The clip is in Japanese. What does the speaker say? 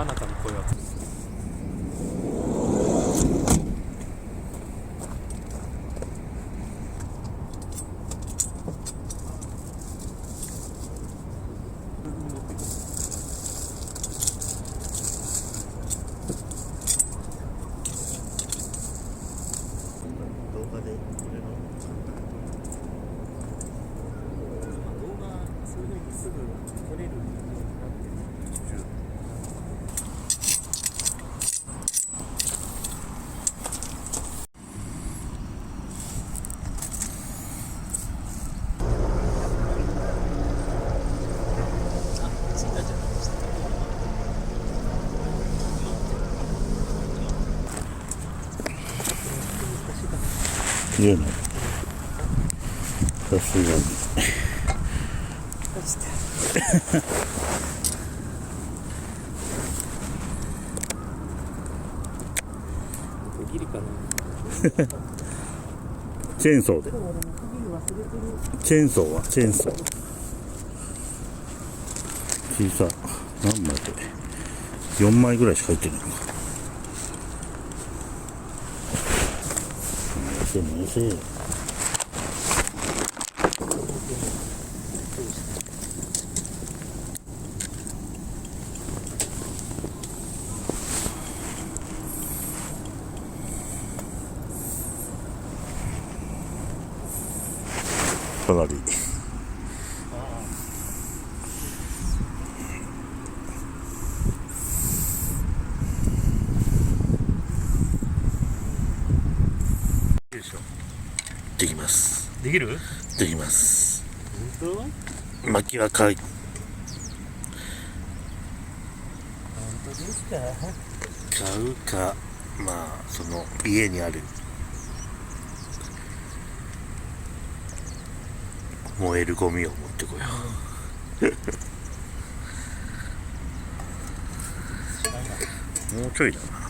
山中の声は動画でこれの動画そういう風にすぐ撮れるようになってる。言うのさすがにギリかな。チェーンソーでチェーンソーはチェーンソー小さ何枚で4枚ぐらいしか入ってないのか。でもおいしい。かなりできます。できる？できます。本当？薪は買い。本当ですか？買うか、まあその家にある燃えるゴミを持ってこよう。もうちょいだな。